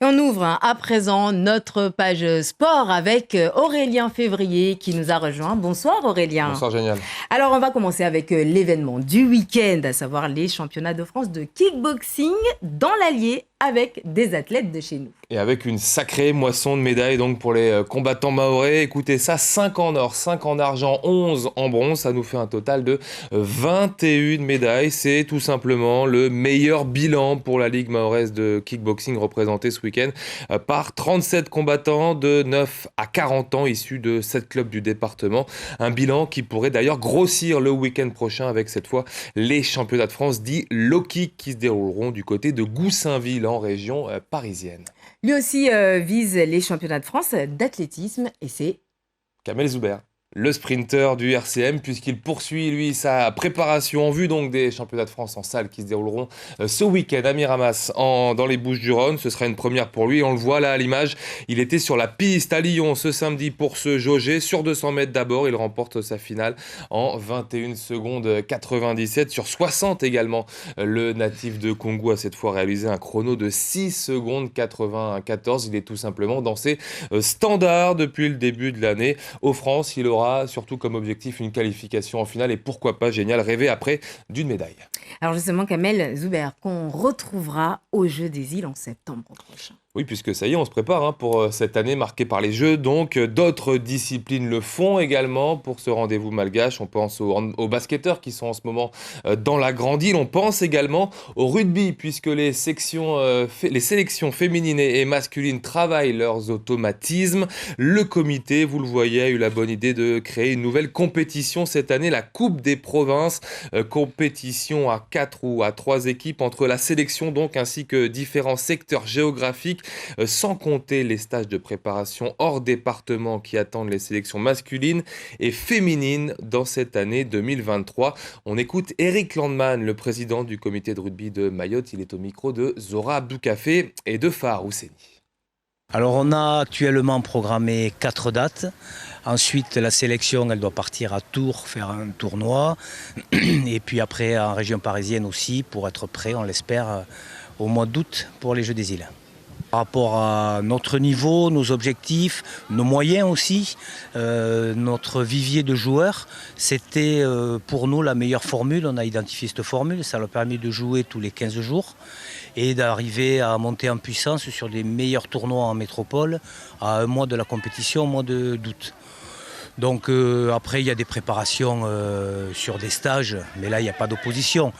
On ouvre à présent notre page sport avec Aurélien Février qui nous a rejoint. Bonsoir Aurélien. Bonsoir Génial. Alors on va commencer avec l'événement du week-end, à savoir les championnats de France de kickboxing dans l'Allier avec des athlètes de chez nous. Et avec une sacrée moisson de médailles donc pour les combattants mahorais. Écoutez ça, 5 en or, 5 en argent, 11 en bronze. Ça nous fait un total de 21 médailles. C'est tout simplement le meilleur bilan pour la Ligue mahoraise de kickboxing représentée ce week-end par 37 combattants de 9 à 40 ans issus de 7 clubs du département. Un bilan qui pourrait d'ailleurs grossir le week-end prochain avec cette fois les championnats de France dits low kick qui se dérouleront du côté de Goussainville en région parisienne. Lui aussi vise les championnats de France d'athlétisme et c'est Kamel Zoubert, le sprinter du RCM, puisqu'il poursuit lui sa préparation en vue donc des championnats de France en salle qui se dérouleront ce week-end à Miramas dans les Bouches-du-Rhône. Ce sera une première pour lui, on le voit là à l'image, il était sur la piste à Lyon ce samedi pour se jauger sur 200 mètres d'abord. Il remporte sa finale en 21 secondes 97 sur 60 également. Le natif de Congo a cette fois réalisé un chrono de 6 secondes 94. Il est tout simplement dans ses standards depuis le début de l'année. Aux France, il aura surtout comme objectif une qualification en finale et pourquoi pas, Génial, rêver après d'une médaille. Alors justement Kamel Zoubert qu'on retrouvera aux Jeux des Îles en septembre prochain. Oui, puisque ça y est, on se prépare pour cette année marquée par les Jeux. Donc, d'autres disciplines le font également pour ce rendez-vous malgache. On pense aux basketteurs qui sont en ce moment dans la Grande Île. On pense également au rugby, puisque les sélections féminines et masculines travaillent leurs automatismes. Le comité, vous le voyez, a eu la bonne idée de créer une nouvelle compétition cette année, la Coupe des Provinces. Compétition à 4 ou à 3 équipes entre la sélection donc ainsi que différents secteurs géographiques. Sans compter les stages de préparation hors département qui attendent les sélections masculines et féminines dans cette année 2023. On écoute Eric Landman, le président du comité de rugby de Mayotte. Il est au micro de Zora Abdoukafé et de Fahar Housseni. Alors on a actuellement programmé 4 dates. Ensuite la sélection elle doit partir à Tours faire un tournoi. Et puis après en région parisienne aussi pour être prêt, on l'espère, au mois d'août pour les Jeux des Îles. Par rapport à notre niveau, nos objectifs, nos moyens aussi, notre vivier de joueurs, c'était pour nous la meilleure formule. On a identifié cette formule, ça leur permet de jouer tous les 15 jours et d'arriver à monter en puissance sur les meilleurs tournois en métropole à un mois de la compétition, au mois d'août. Donc après il y a des préparations sur des stages, mais là il n'y a pas d'opposition.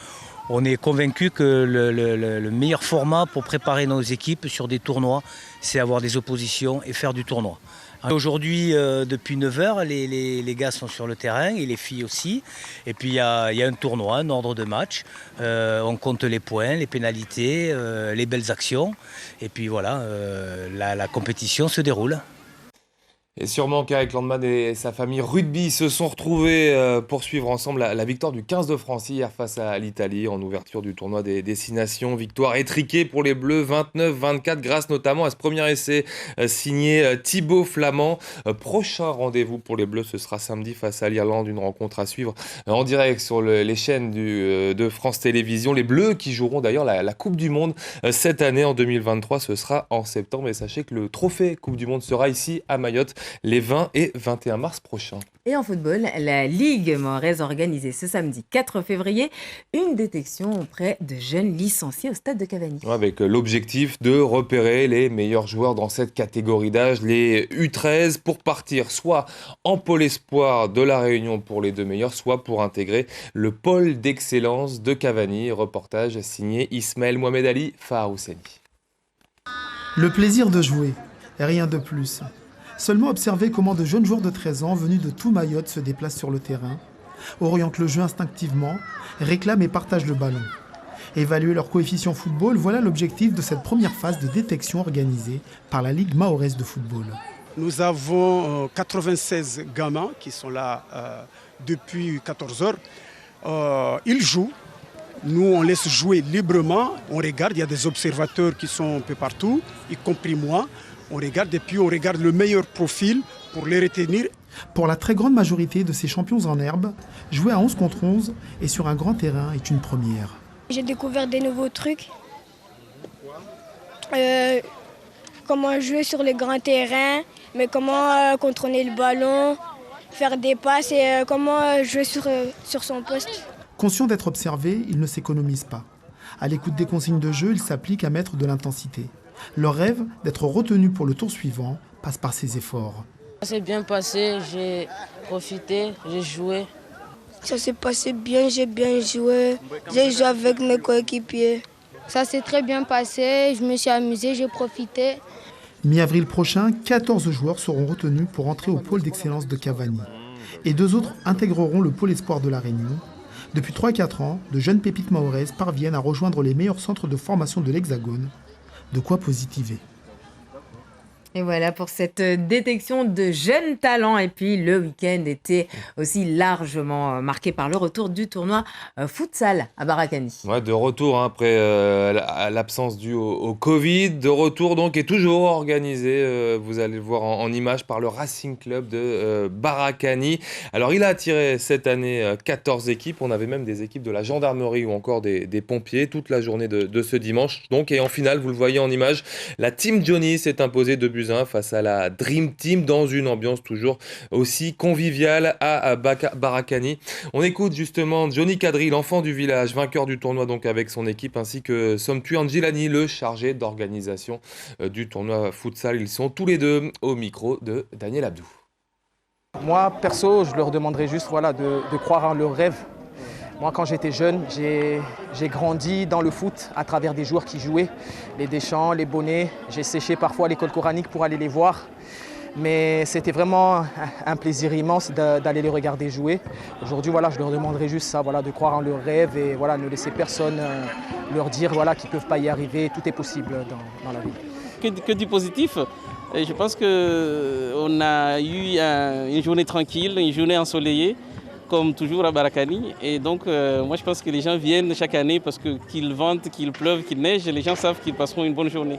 On est convaincu que le meilleur format pour préparer nos équipes sur des tournois, c'est avoir des oppositions et faire du tournoi. Aujourd'hui, depuis 9h, les gars sont sur le terrain et les filles aussi. Et puis il y a un tournoi, un ordre de match. On compte les points, les pénalités, les belles actions. Et puis voilà, la compétition se déroule. Et sûrement qu'Eric Landman et sa famille rugby se sont retrouvés pour suivre ensemble la victoire du 15 de France hier face à l'Italie en ouverture du tournoi des Destinations. Victoire étriquée pour les Bleus, 29-24, grâce notamment à ce premier essai signé Thibaut Flamand. Prochain rendez-vous pour les Bleus, ce sera samedi face à l'Irlande, une rencontre à suivre en direct sur les chaînes de France Télévisions. Les Bleus qui joueront d'ailleurs la Coupe du Monde cette année en 2023, ce sera en septembre. Et sachez que le trophée Coupe du Monde sera ici à Mayotte les 20 et 21 mars prochains. Et en football, la Ligue mahoraise a organisé ce samedi 4 février une détection auprès de jeunes licenciés au stade de Cavani. Avec l'objectif de repérer les meilleurs joueurs dans cette catégorie d'âge, les U13, pour partir soit en pôle espoir de la Réunion pour les 2 meilleurs, soit pour intégrer le pôle d'excellence de Cavani. Reportage signé Ismaël Mohamed Ali, Fahar Housseni. Le plaisir de jouer, et rien de plus. Seulement observer comment de jeunes joueurs de 13 ans venus de tout Mayotte se déplacent sur le terrain, orientent le jeu instinctivement, réclament et partagent le ballon. Évaluer leur coefficient football, voilà l'objectif de cette première phase de détection organisée par la Ligue mahoraise de football. Nous avons 96 gamins qui sont là depuis 14 heures. Ils jouent. Nous, on laisse jouer librement. On regarde, il y a des observateurs qui sont un peu partout, y compris moi. On regarde et puis on regarde le meilleur profil pour les retenir. Pour la très grande majorité de ces champions en herbe, jouer à 11 contre 11 et sur un grand terrain est une première. J'ai découvert des nouveaux trucs. comment jouer sur les grands terrains, mais comment contrôler le ballon, faire des passes et comment jouer sur son poste. Conscient d'être observé, il ne s'économise pas. À l'écoute des consignes de jeu, il s'applique à mettre de l'intensité. Leur rêve d'être retenu pour le tour suivant passe par ses efforts. Ça s'est bien passé, j'ai profité, j'ai joué. Ça s'est passé bien, j'ai bien joué. J'ai joué avec mes coéquipiers. Ça s'est très bien passé, je me suis amusé, j'ai profité. Mi-avril prochain, 14 joueurs seront retenus pour entrer au pôle d'excellence de Cavani. Et 2 autres intégreront le pôle espoir de La Réunion. Depuis 3-4 ans, de jeunes pépites mahoraises parviennent à rejoindre les meilleurs centres de formation de l'Hexagone. De quoi positiver. Et voilà pour cette détection de jeunes talents. Et puis le week-end était aussi largement marqué par le retour du tournoi futsal à Barakani. Ouais, de retour après l'absence due au Covid, de retour donc et toujours organisé, vous allez le voir en images, par le Racing Club de Barakani. Alors il a attiré cette année 14 équipes, on avait même des équipes de la gendarmerie ou encore des pompiers toute la journée de ce dimanche. Donc, et en finale, vous le voyez en image, la Team Johnny s'est imposée 2-1 face à la Dream Team dans une ambiance toujours aussi conviviale à Barakani. On écoute justement Johnny Kadri, l'enfant du village, vainqueur du tournoi donc avec son équipe, ainsi que Somtu Angilani, le chargé d'organisation du tournoi futsal. Ils sont tous les deux au micro de Daniel Abdou. Moi, perso, je leur demanderais juste de croire en leur rêve. Moi, quand j'étais jeune, j'ai grandi dans le foot à travers des joueurs qui jouaient, les Deschamps, les Bonnet. J'ai séché parfois à l'école coranique pour aller les voir. Mais c'était vraiment un plaisir immense d'aller les regarder jouer. Aujourd'hui, je leur demanderais juste ça, de croire en leur rêve et ne laisser personne leur dire qu'ils ne peuvent pas y arriver. Tout est possible dans la vie. Que du positif. Et je pense qu'on a eu une journée tranquille, une journée ensoleillée, comme toujours à Barakani. Et donc, moi, je pense que les gens viennent chaque année parce que qu'il vente, qu'il pleuve, qu'il neige, les gens savent qu'ils passeront une bonne journée.